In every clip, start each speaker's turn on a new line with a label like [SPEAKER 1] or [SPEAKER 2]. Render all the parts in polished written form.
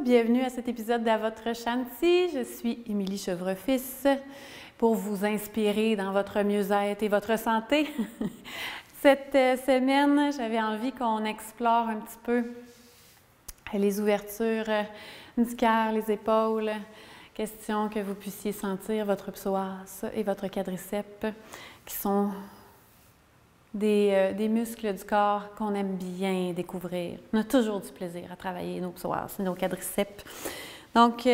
[SPEAKER 1] bienvenue à cet épisode d'À votre Shanti. Je suis Émilie Chevrefils pour vous inspirer dans votre mieux-être et votre santé. Cette semaine, j'avais envie qu'on explore un petit peu les ouvertures du cœur, les épaules. Question que vous puissiez sentir votre psoas et votre quadriceps qui sont des muscles du corps qu'on aime bien découvrir. On a toujours du plaisir à travailler nos psoas et nos quadriceps. Donc,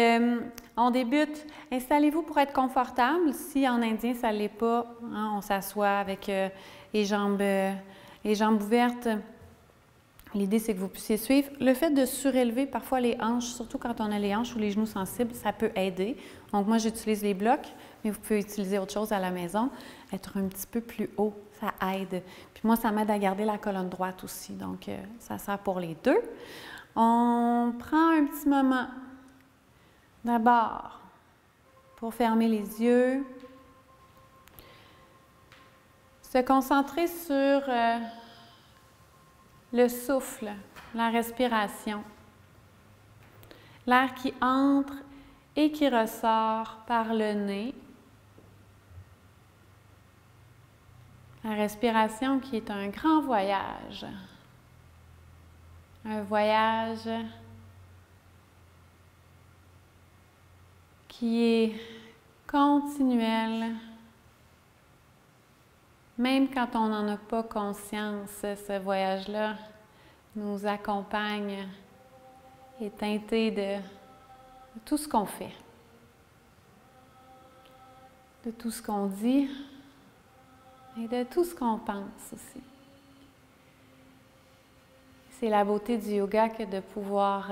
[SPEAKER 1] on débute. Installez-vous pour être confortable. Si en indien, ça ne l'est pas, hein, on s'assoit avec les jambes ouvertes. L'idée, c'est que vous puissiez suivre. Le fait de surélever parfois les hanches, surtout quand on a les hanches ou les genoux sensibles, ça peut aider. Donc, moi, j'utilise les blocs, mais vous pouvez utiliser autre chose à la maison. Être un petit peu plus haut, ça aide. Puis moi, ça m'aide à garder la colonne droite aussi. Donc, ça sert pour les deux. On prend un petit moment d'abord pour fermer les yeux. Se concentrer sur le souffle, la respiration. L'air qui entre et qui ressort par le nez. La respiration qui est un grand voyage. Un voyage qui est continuel. Même quand on n'en a pas conscience, ce voyage-là nous accompagne et est teinté de tout ce qu'on fait, de tout ce qu'on dit et de tout ce qu'on pense aussi. C'est la beauté du yoga que de pouvoir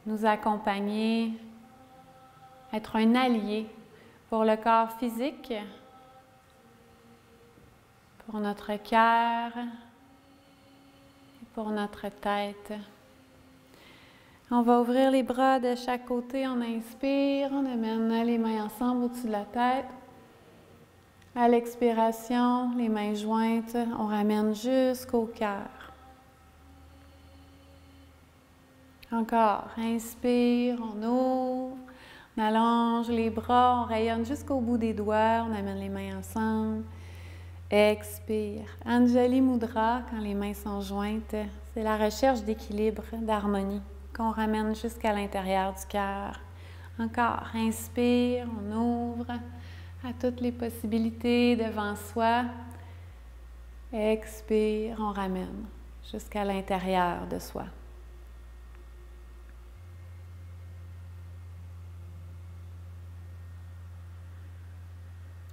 [SPEAKER 1] nous accompagner, être un allié pour le corps physique, pour notre cœur et pour notre tête. On va ouvrir les bras de chaque côté. On inspire, on amène les mains ensemble au-dessus de la tête. À l'expiration, les mains jointes, on ramène jusqu'au cœur. Encore, inspire, on ouvre, on allonge les bras, on rayonne jusqu'au bout des doigts, on amène les mains ensemble. Expire. Anjali Mudra, quand les mains sont jointes, c'est la recherche d'équilibre, d'harmonie, qu'on ramène jusqu'à l'intérieur du cœur. Encore, inspire, on ouvre à toutes les possibilités devant soi. Expire, on ramène jusqu'à l'intérieur de soi.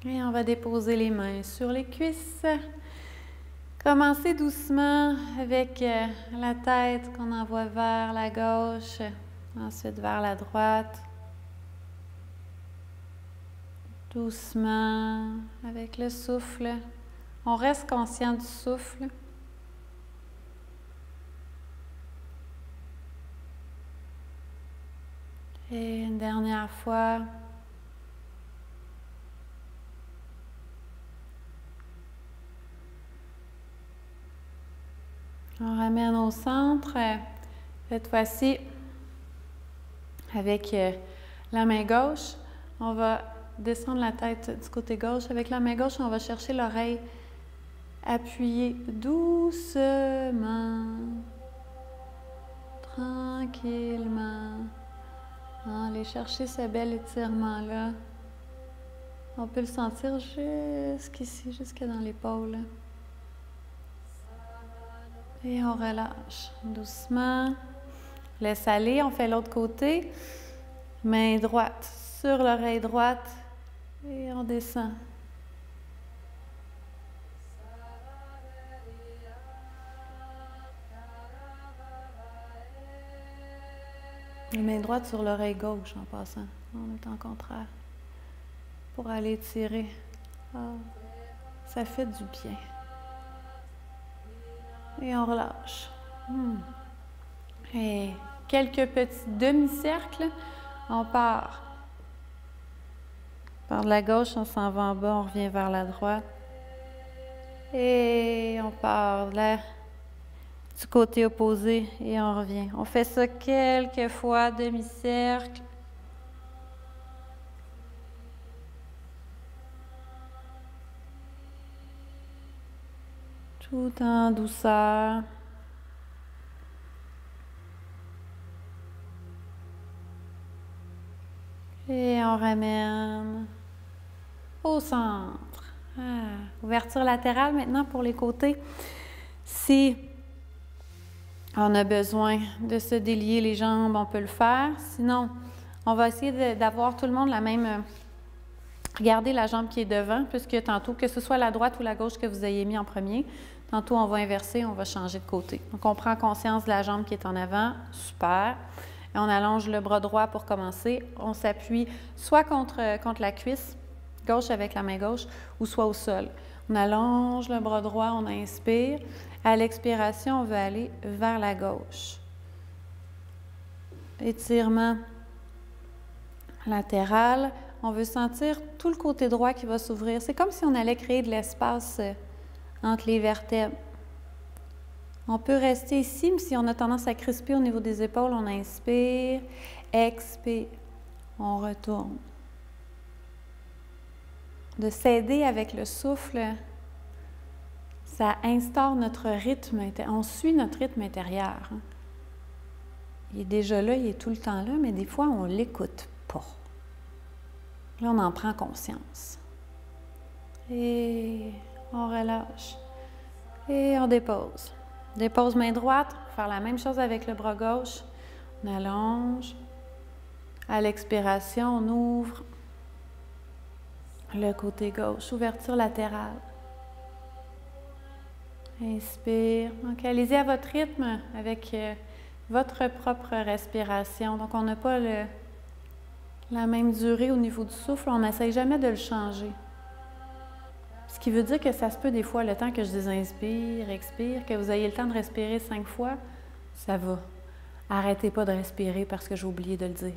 [SPEAKER 1] Et on va déposer les mains sur les cuisses. Commencez doucement avec la tête qu'on envoie vers la gauche, ensuite vers la droite. Doucement, avec le souffle. On reste conscient du souffle. Et une dernière fois. On ramène au centre. Cette fois-ci, avec la main gauche, on va descendre la tête du côté gauche. Avec la main gauche, on va chercher l'oreille appuyée doucement, tranquillement. Allez chercher ce bel étirement-là. On peut le sentir jusqu'ici, jusque dans l'épaule. Et on relâche doucement. Laisse aller, on fait l'autre côté. Main droite sur l'oreille droite et on descend. Et main droite sur l'oreille gauche en passant. On est en contraire. Pour aller tirer. Ça fait du bien. Et on relâche. Et quelques petits demi-cercles. On part. Par la gauche, on s'en va en bas, on revient vers la droite. Et on part du du côté opposé et on revient. On fait ça quelques fois, demi-cercle. Tout en douceur. Et on ramène au centre. Ouverture latérale maintenant pour les côtés. Si on a besoin de se délier les jambes, on peut le faire. Sinon, on va essayer d'avoir tout le monde la même... Regardez la jambe qui est devant, puisque tantôt, que ce soit la droite ou la gauche que vous ayez mis en premier, tantôt on va inverser, on va changer de côté. Donc on prend conscience de la jambe qui est en avant, super. Et on allonge le bras droit pour commencer. On s'appuie soit contre la cuisse gauche avec la main gauche, ou soit au sol. On allonge le bras droit, on inspire. À l'expiration, on veut aller vers la gauche. Étirement latéral. On veut sentir tout le côté droit qui va s'ouvrir. C'est comme si on allait créer de l'espace entre les vertèbres. On peut rester ici, mais si on a tendance à crisper au niveau des épaules, on inspire, expire, on retourne. De s'aider avec le souffle, ça instaure notre rythme, on suit notre rythme intérieur. Il est déjà là, il est tout le temps là, mais des fois, on ne l'écoute pas. Là, on en prend conscience. Et on relâche. Et on dépose. Dépose main droite. Faire la même chose avec le bras gauche. On allonge. À l'expiration, on ouvre le côté gauche. Ouverture latérale. Inspire. Donc, allez-y à votre rythme avec votre propre respiration. Donc, on n'a pas la même durée au niveau du souffle. On n'essaye jamais de le changer. Ce qui veut dire que ça se peut des fois, le temps que je dise inspire, expire, que vous ayez le temps de respirer 5 fois, ça va. Arrêtez pas de respirer parce que j'ai oublié de le dire.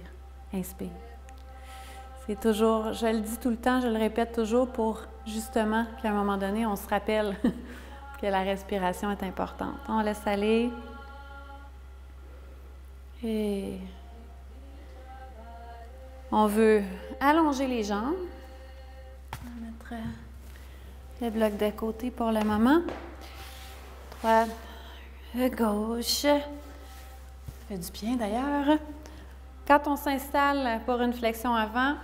[SPEAKER 1] Inspire. C'est toujours, je le dis tout le temps, je le répète toujours pour justement qu'à un moment donné, on se rappelle que la respiration est importante. On laisse aller. Et on veut allonger les jambes. On va mettre le bloc de côté pour le moment. Droite, gauche. Ça fait du bien d'ailleurs. Quand on s'installe pour une flexion avant,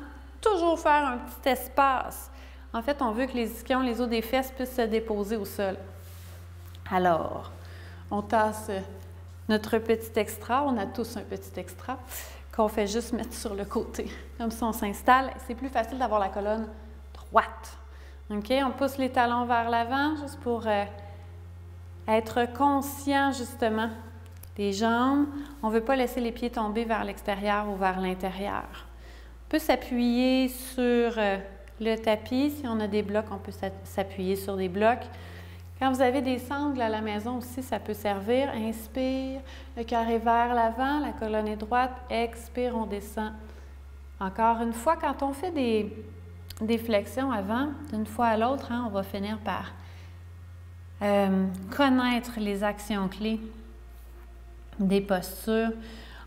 [SPEAKER 1] toujours faire un petit espace. En fait, on veut que les ischions, les os des fesses puissent se déposer au sol. Alors, on tasse notre petit extra. On a tous un petit extra qu'on fait juste mettre sur le côté. Comme ça, on s'installe. C'est plus facile d'avoir la colonne droite. OK? On pousse les talons vers l'avant juste pour être conscient, justement, des jambes. On ne veut pas laisser les pieds tomber vers l'extérieur ou vers l'intérieur. On peut s'appuyer sur le tapis. Si on a des blocs, on peut s'appuyer sur des blocs. Quand vous avez des sangles à la maison aussi, ça peut servir. Inspire, le cœur est vers l'avant, la colonne est droite. Expire, on descend. Encore une fois, quand on fait des flexions avant, d'une fois à l'autre, on va finir par connaître les actions clés des postures.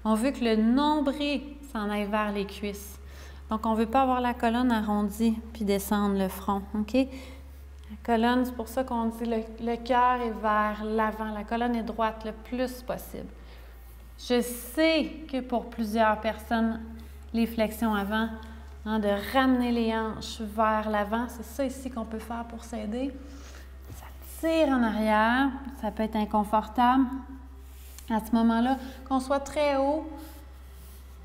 [SPEAKER 1] On veut que le nombril s'en aille vers les cuisses. Donc, on ne veut pas avoir la colonne arrondie puis descendre le front. OK? La colonne, c'est pour ça qu'on dit le cœur est vers l'avant. La colonne est droite le plus possible. Je sais que pour plusieurs personnes, les flexions avant, de ramener les hanches vers l'avant, c'est ça ici qu'on peut faire pour s'aider. Ça tire en arrière, ça peut être inconfortable. À ce moment-là, qu'on soit très haut,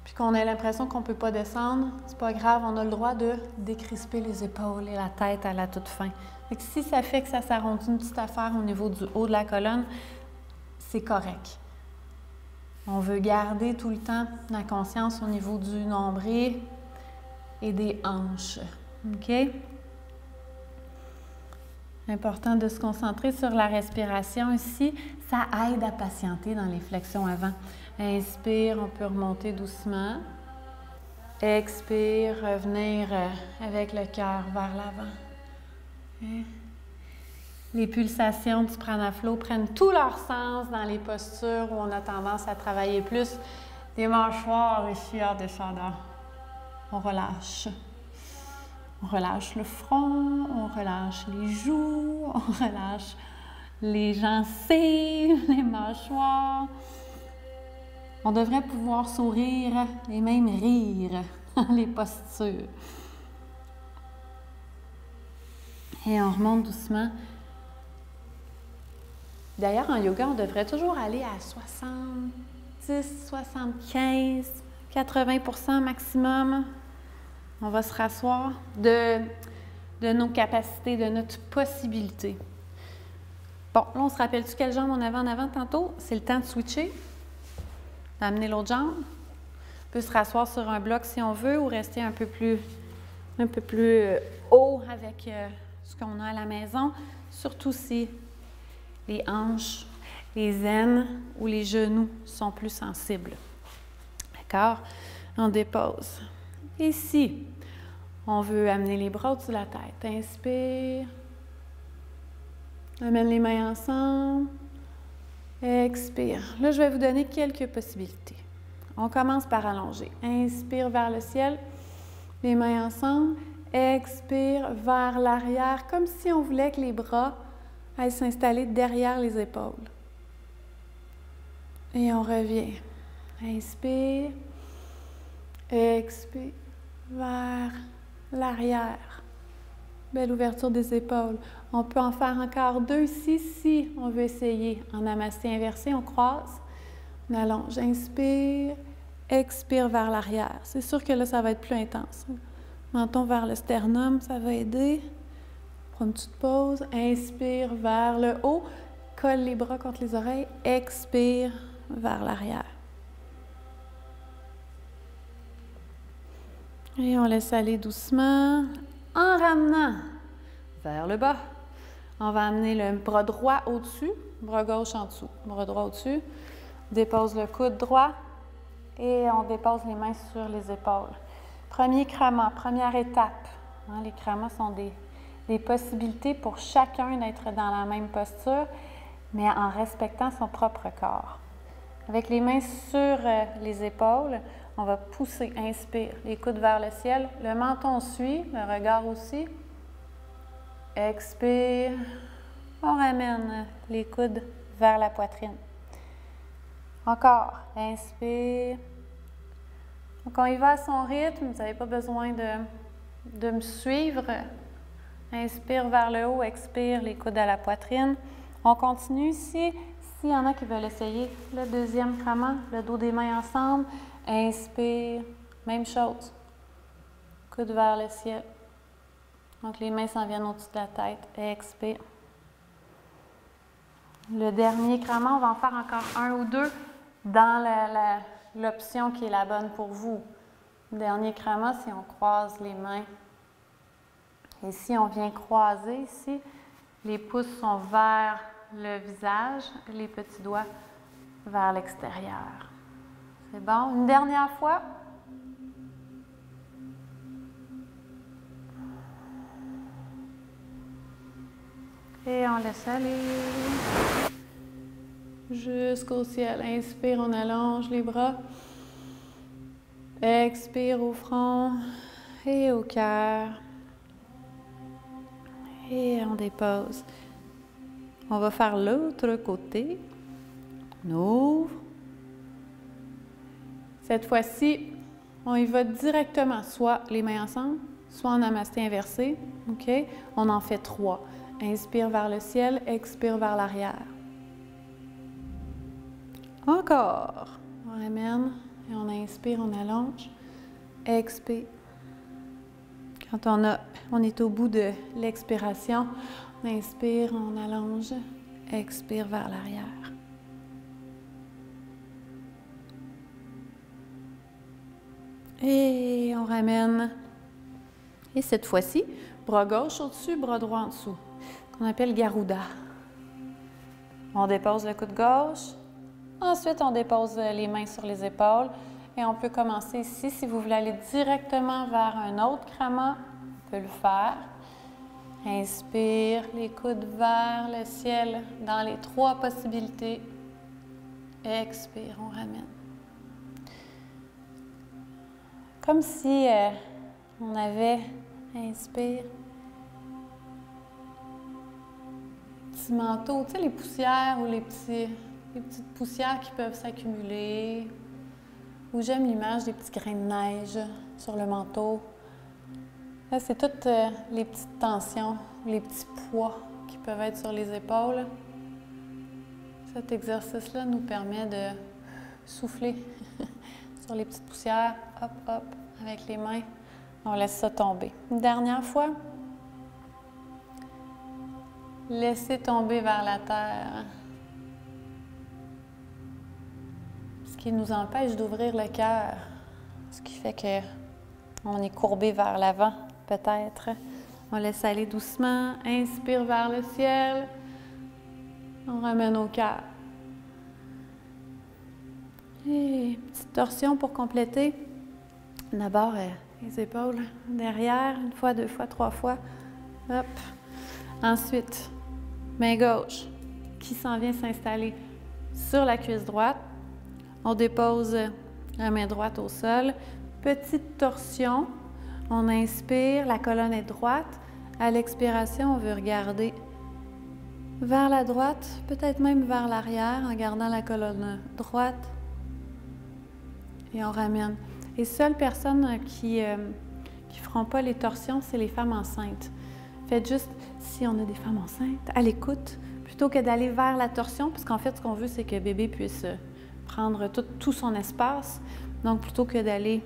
[SPEAKER 1] puis qu'on ait l'impression qu'on ne peut pas descendre, c'est pas grave, on a le droit de décrisper les épaules et la tête à la toute fin. Fait que si ça fait que ça s'arrondit une petite affaire au niveau du haut de la colonne, c'est correct. On veut garder tout le temps la conscience au niveau du nombril et des hanches. OK? Important de se concentrer sur la respiration ici. Ça aide à patienter dans les flexions avant. Inspire, on peut remonter doucement. Expire, revenir avec le cœur vers l'avant. les pulsations du pranaflow prennent tout leur sens dans les postures où on a tendance à travailler plus des mâchoires ici en descendant. On relâche. On relâche le front, on relâche les joues, on relâche les gencives, les mâchoires. On devrait pouvoir sourire et même rire dans les postures. Et on remonte doucement. D'ailleurs, en yoga, on devrait toujours aller à 70, 75, 80% maximum. On va se rasseoir de nos capacités, de notre possibilité. Bon, là, on se rappelle-tu quelle jambe on avait en avant tantôt? C'est le temps de switcher, d'amener l'autre jambe. On peut se rasseoir sur un bloc si on veut ou rester un peu plus haut avec ce qu'on a à la maison, surtout si les hanches, les aines ou les genoux sont plus sensibles. D'accord? On dépose. Ici, on veut amener les bras au-dessus de la tête. Inspire. Amène les mains ensemble. Expire. Là, je vais vous donner quelques possibilités. On commence par allonger. Inspire vers le ciel. Les mains ensemble. Expire vers l'arrière, comme si on voulait que les bras aillent s'installer derrière les épaules. Et on revient. Inspire. Expire vers l'arrière. Belle ouverture des épaules. On peut en faire encore 2 ici, si on veut essayer. En namasté inversé, on croise, on allonge. Inspire, expire vers l'arrière. C'est sûr que là, ça va être plus intense. Menton vers le sternum, ça va aider. Prends une petite pause. Inspire vers le haut. Colle les bras contre les oreilles. Expire vers l'arrière. Et on laisse aller doucement. En ramenant vers le bas, on va amener le bras droit au-dessus, bras gauche en dessous. Bras droit au-dessus. Dépose le coude droit et on dépose les mains sur les épaules. Premier krama, première étape. Les kramas sont des possibilités pour chacun d'être dans la même posture, mais en respectant son propre corps. Avec les mains sur les épaules, on va pousser, inspire, les coudes vers le ciel, le menton suit, le regard aussi. Expire, on ramène les coudes vers la poitrine. Encore, inspire. Donc on y va à son rythme, vous n'avez pas besoin de me suivre. Inspire vers le haut, expire, les coudes à la poitrine. On continue ici. S'il y en a qui veulent essayer le deuxième krama, le dos des mains ensemble, inspire, même chose, coude vers le ciel. Donc les mains s'en viennent au-dessus de la tête, expire. Le dernier krama, on va en faire encore 1 ou 2 dans l'option qui est la bonne pour vous. Le dernier krama, si on croise les mains. Et si on vient croiser ici, les pouces sont vers le visage, les petits doigts vers l'extérieur. C'est bon? Une dernière fois. Et on laisse aller jusqu'au ciel. Inspire, on allonge les bras. Expire au front et au cœur. Et on dépose. On va faire l'autre côté. On ouvre. Cette fois-ci, on y va directement, soit les mains ensemble, soit en namasté inversé. OK? On en fait 3. Inspire vers le ciel, expire vers l'arrière. Encore. On ramène et on inspire, on allonge. Expire. Quand on est au bout de l'expiration, on inspire, on allonge, expire vers l'arrière. Et on ramène. Et cette fois-ci, bras gauche au-dessus, bras droit en dessous. Qu'on appelle Garuda. On dépose le coude gauche. Ensuite, on dépose les mains sur les épaules. Et on peut commencer ici. Si vous voulez aller directement vers un autre krama, on peut le faire. Inspire, les coudes vers le ciel dans les 3 possibilités. Expire, on ramène. Comme si on avait, inspire, petit manteau, tu sais, les poussières ou les petites poussières qui peuvent s'accumuler. Ou j'aime l'image des petits grains de neige sur le manteau. Là, c'est toutes les petites tensions, les petits poids qui peuvent être sur les épaules. Cet exercice-là nous permet de souffler sur les petites poussières. Hop, hop, avec les mains. On laisse ça tomber. Une dernière fois. Laissez tomber vers la terre. Ce qui nous empêche d'ouvrir le cœur. Ce qui fait qu'on est courbé vers l'avant, peut-être. On laisse aller doucement. Inspire vers le ciel. On ramène au cœur. Et petite torsion pour compléter. D'abord, les épaules derrière, 1 fois, 2 fois, 3 fois. Hop. Ensuite, main gauche qui s'en vient s'installer sur la cuisse droite. On dépose la main droite au sol. Petite torsion. On inspire, la colonne est droite. À l'expiration, on veut regarder vers la droite, peut-être même vers l'arrière en gardant la colonne droite. Et on ramène. Les seules personnes qui ne feront pas les torsions, c'est les femmes enceintes. Faites juste, si on a des femmes enceintes, à l'écoute, plutôt que d'aller vers la torsion, parce qu'en fait, ce qu'on veut, c'est que bébé puisse prendre tout son espace. Donc, plutôt que d'aller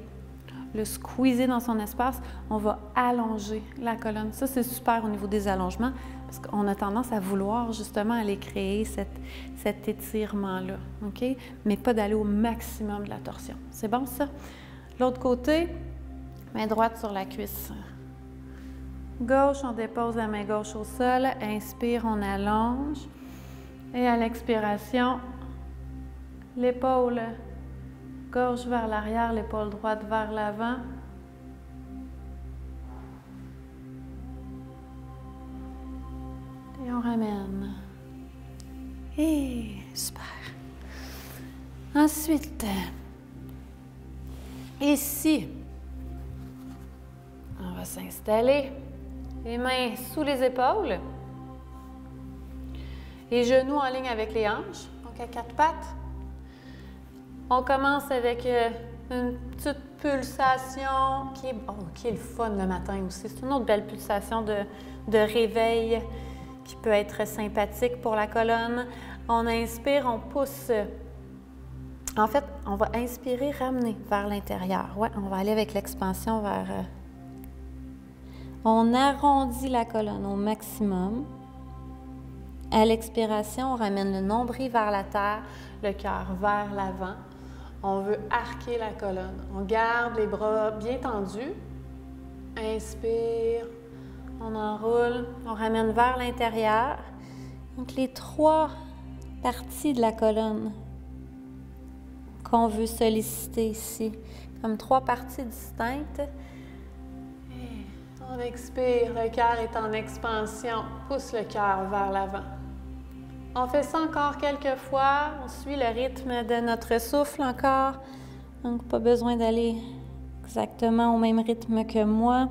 [SPEAKER 1] le squeezer dans son espace, on va allonger la colonne. Ça, c'est super au niveau des allongements, parce qu'on a tendance à vouloir justement aller créer cet étirement-là, OK? Mais pas d'aller au maximum de la torsion. C'est bon, ça? L'autre côté, main droite sur la cuisse. Gauche, on dépose la main gauche au sol. Inspire, on allonge. Et à l'expiration, l'épaule gauche vers l'arrière, l'épaule droite vers l'avant. Et on ramène. Et super. Ensuite, ici, on va s'installer. Les mains sous les épaules. Les genoux en ligne avec les hanches, donc à 4 pattes. On commence avec une petite pulsation qui est le fun le matin aussi. C'est une autre belle pulsation de réveil qui peut être sympathique pour la colonne. On inspire, on pousse. En fait, on va inspirer, ramener vers l'intérieur. Ouais, on va aller avec l'expansion vers... On arrondit la colonne au maximum. À l'expiration, on ramène le nombril vers la terre, le cœur vers l'avant. On veut arquer la colonne. On garde les bras bien tendus. Inspire, on enroule, on ramène vers l'intérieur. Donc, les 3 parties de la colonne qu'on veut solliciter ici, comme 3 parties distinctes. On expire, le cœur est en expansion, pousse le cœur vers l'avant. On fait ça encore quelques fois, on suit le rythme de notre souffle encore, donc pas besoin d'aller exactement au même rythme que moi.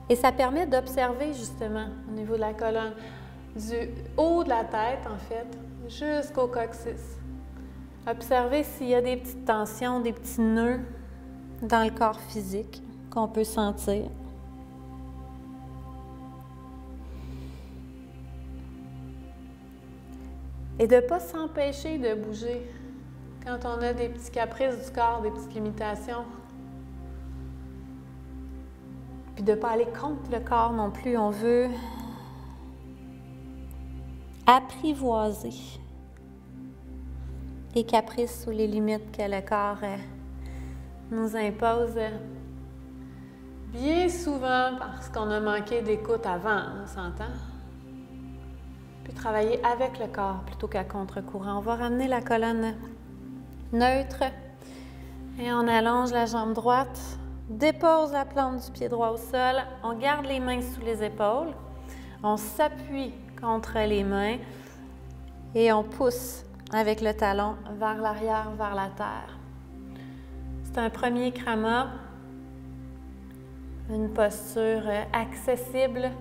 [SPEAKER 1] Et ça permet d'observer justement au niveau de la colonne, du haut de la tête en fait, jusqu'au coccyx. Observer s'il y a des petites tensions, des petits nœuds dans le corps physique qu'on peut sentir. Et de ne pas s'empêcher de bouger quand on a des petits caprices du corps, des petites limitations. Puis de ne pas aller contre le corps non plus. On veut apprivoiser les caprices ou les limites que le corps nous impose. Bien souvent parce qu'on a manqué d'écoute avant, on s'entend. Puis travailler avec le corps plutôt qu'à contre-courant. On va ramener la colonne neutre et on allonge la jambe droite dépose la plante du pied droit au sol, on garde les mains sous les épaules, on s'appuie contre les mains et on pousse avec le talon vers l'arrière, vers la terre. C'est un premier krama, une posture accessible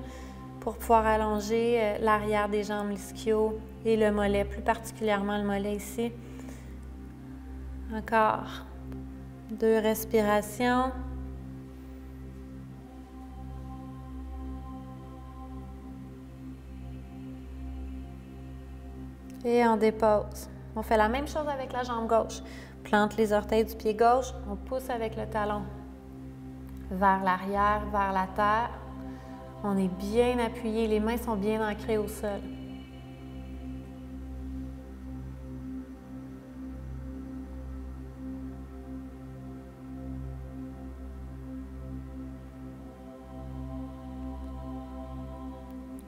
[SPEAKER 1] pour pouvoir allonger l'arrière des jambes, l'ischio et le mollet, plus particulièrement le mollet ici. Encore 2 respirations. Et on dépose. On fait la même chose avec la jambe gauche. Plante les orteils du pied gauche, on pousse avec le talon vers l'arrière, vers la terre. On est bien appuyé, les mains sont bien ancrées au sol.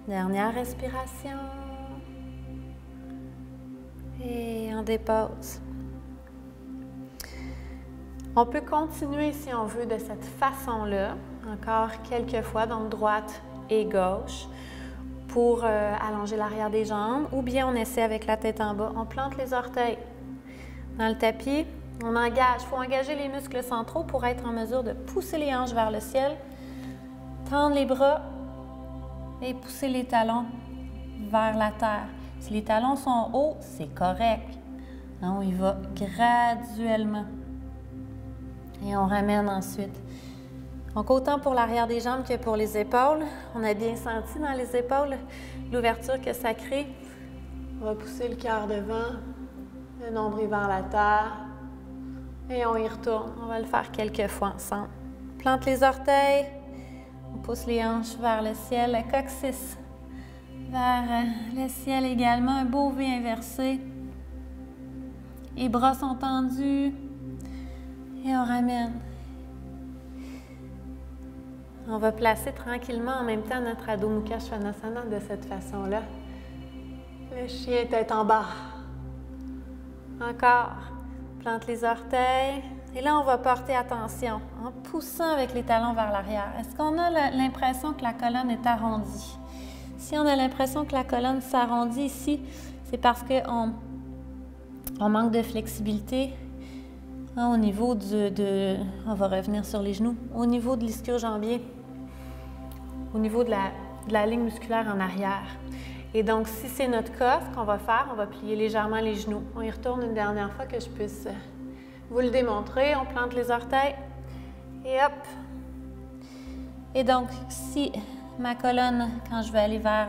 [SPEAKER 1] Dernière respiration. Et on dépose. On peut continuer, si on veut, de cette façon-là, encore quelques fois, donc droite et gauche, pour allonger l'arrière des jambes, ou bien on essaie avec la tête en bas. On plante les orteils dans le tapis, on engage. Il faut engager les muscles centraux pour être en mesure de pousser les hanches vers le ciel, tendre les bras et pousser les talons vers la terre. Si les talons sont hauts, c'est correct. On y va graduellement. Et on ramène ensuite. Donc, autant pour l'arrière des jambes que pour les épaules. On a bien senti dans les épaules l'ouverture que ça crée. On va pousser le cœur devant, le nombril vers la terre. Et on y retourne. On va le faire quelques fois ensemble. Plante les orteils. On pousse les hanches vers le ciel. Le coccyx vers le ciel également. Un beau V inversé. Les bras sont tendus. Et on ramène. On va placer tranquillement en même temps notre Adho Mukha Svanasana de cette façon-là. Le chien tête en bas. Encore. Plante les orteils. Et là, on va porter attention en poussant avec les talons vers l'arrière. Est-ce qu'on a l'impression que la colonne est arrondie? Si on a l'impression que la colonne s'arrondit ici, c'est parce qu'on manque de flexibilité. Au niveau on va revenir sur les genoux, au niveau de l'ischio-jambier, au niveau de la ligne musculaire en arrière. Et donc, si c'est notre cas, ce qu'on va faire, on va plier légèrement les genoux. On y retourne une dernière fois que je puisse vous le démontrer. On plante les orteils et hop! Et donc, si ma colonne, quand je vais aller vers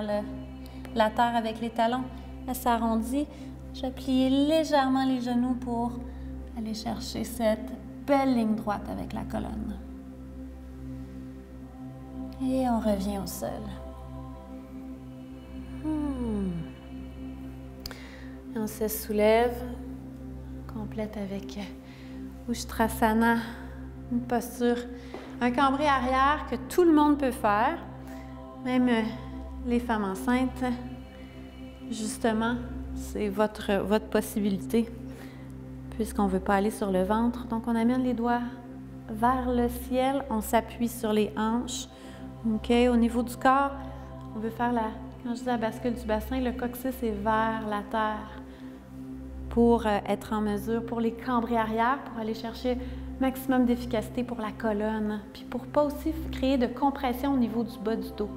[SPEAKER 1] la terre avec les talons, elle s'arrondit, je vais plier légèrement les genoux pour aller chercher cette belle ligne droite avec la colonne. Et on revient au sol. Et on se soulève, complète avec Ustrasana, une posture, un cambré arrière que tout le monde peut faire, même les femmes enceintes. Justement, c'est votre possibilité, puisqu'on ne veut pas aller sur le ventre. Donc, on amène les doigts vers le ciel, on s'appuie sur les hanches. OK, au niveau du corps, on veut faire quand je dis la bascule du bassin, le coccyx est vers la terre pour être en mesure, pour les cambrer arrière, pour aller chercher maximum d'efficacité pour la colonne, puis pour pas aussi créer de compression au niveau du bas du dos.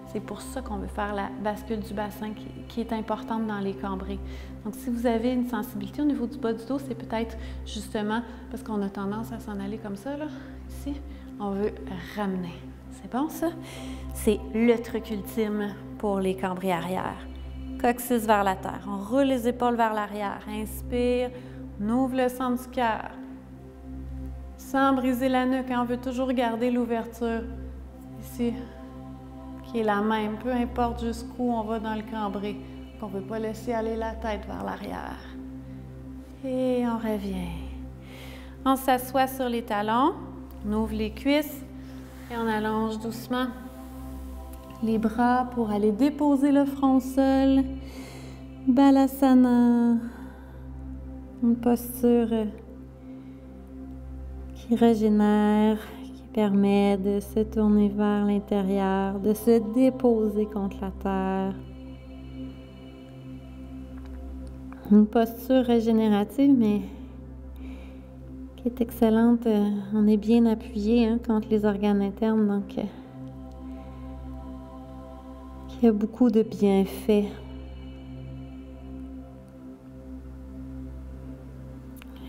[SPEAKER 1] C'est pour ça qu'on veut faire la bascule du bassin qui est importante dans les cambrés. Donc, si vous avez une sensibilité au niveau du bas du dos, c'est peut-être justement parce qu'on a tendance à s'en aller comme ça, là, ici. On veut ramener. C'est bon, ça? C'est le truc ultime pour les cambrés arrière. Coccyx vers la terre. On roule les épaules vers l'arrière. Inspire. On ouvre le centre du cœur. Sans briser la nuque. On veut toujours garder l'ouverture ici, qui est la même, peu importe jusqu'où on va dans le cambré. On ne veut pas laisser aller la tête vers l'arrière. Et on revient. On s'assoit sur les talons, on ouvre les cuisses et on allonge doucement les bras pour aller déposer le front au sol. Balasana, une posture qui régénère, qui est permet de se tourner vers l'intérieur, de se déposer contre la terre. Une posture régénérative, mais qui est excellente. On est bien appuyé contre les organes internes, donc il y a beaucoup de bienfaits.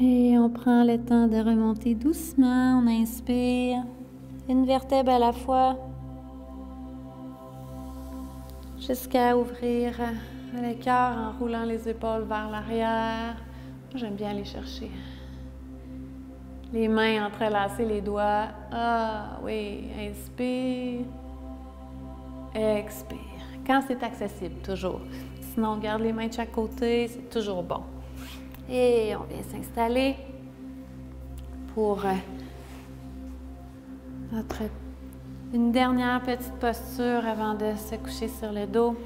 [SPEAKER 1] Et on prend le temps de remonter doucement. On inspire, une vertèbre à la fois, jusqu'à ouvrir le cœur en roulant les épaules vers l'arrière. J'aime bien aller chercher. Les mains entrelacées, les doigts. Ah oui, inspire, expire. Quand c'est accessible, toujours. Sinon, on garde les mains de chaque côté, c'est toujours bon. Et on vient s'installer pour une dernière petite posture avant de se coucher sur le dos.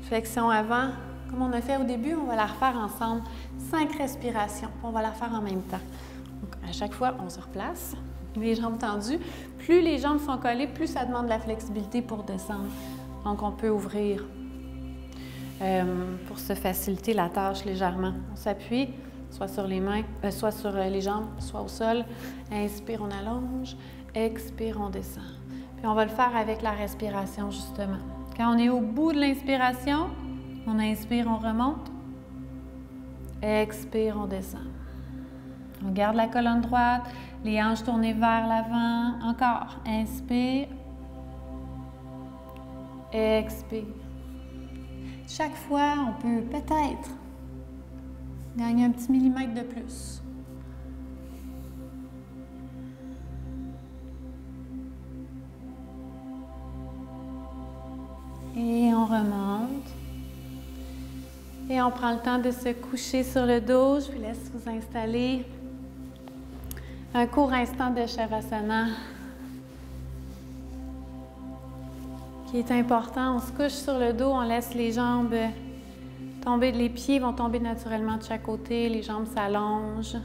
[SPEAKER 1] Flexion avant. Comme on a fait au début, on va la refaire ensemble. 5 respirations. On va la faire en même temps. Donc, à chaque fois, on se replace, les jambes tendues. Plus les jambes sont collées, plus ça demande de la flexibilité pour descendre. Donc, on peut ouvrir pour se faciliter la tâche légèrement. On s'appuie, soit sur les mains, soit sur les jambes, soit au sol. Inspire, on allonge. Expire, on descend. Puis on va le faire avec la respiration, justement. Quand on est au bout de l'inspiration, on inspire, on remonte. Expire, on descend. On garde la colonne droite, les hanches tournées vers l'avant. Encore. Inspire. Expire. Chaque fois, on peut peut-être gagner un petit millimètre de plus. Et on remonte. Et on prend le temps de se coucher sur le dos. Je vous laisse vous installer. Un court instant de Shavasana qui est important. On se couche sur le dos, on laisse les jambes tomber, les pieds vont tomber naturellement de chaque côté, les jambes s'allongent,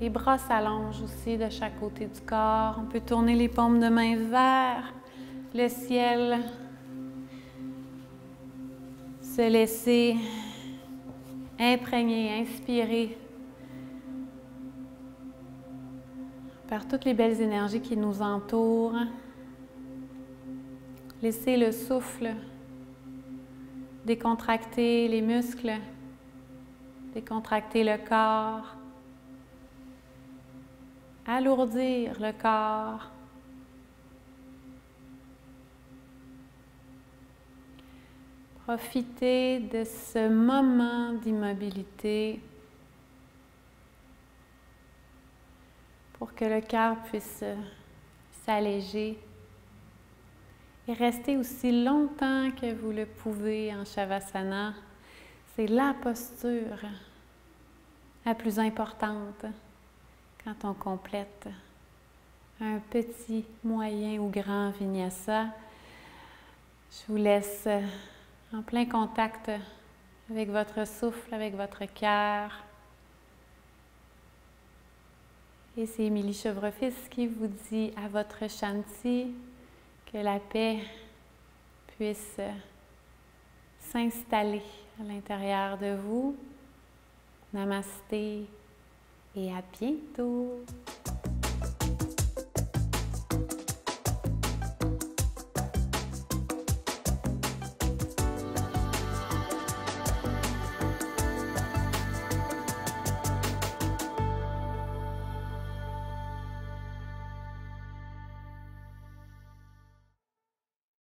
[SPEAKER 1] les bras s'allongent aussi de chaque côté du corps. On peut tourner les paumes de main vers le ciel, se laisser imprégner, inspirer par toutes les belles énergies qui nous entourent. Laissez le souffle décontracter les muscles, décontracter le corps, alourdir le corps. Profitez de ce moment d'immobilité pour que le cœur puisse s'alléger et rester aussi longtemps que vous le pouvez en Shavasana. C'est la posture la plus importante quand on complète un petit, moyen ou grand vinyasa. Je vous laisse en plein contact avec votre souffle, avec votre cœur. Et c'est Émilie Chevrefils qui vous dit à votre Shanti que la paix puisse s'installer à l'intérieur de vous. Namasté et à bientôt!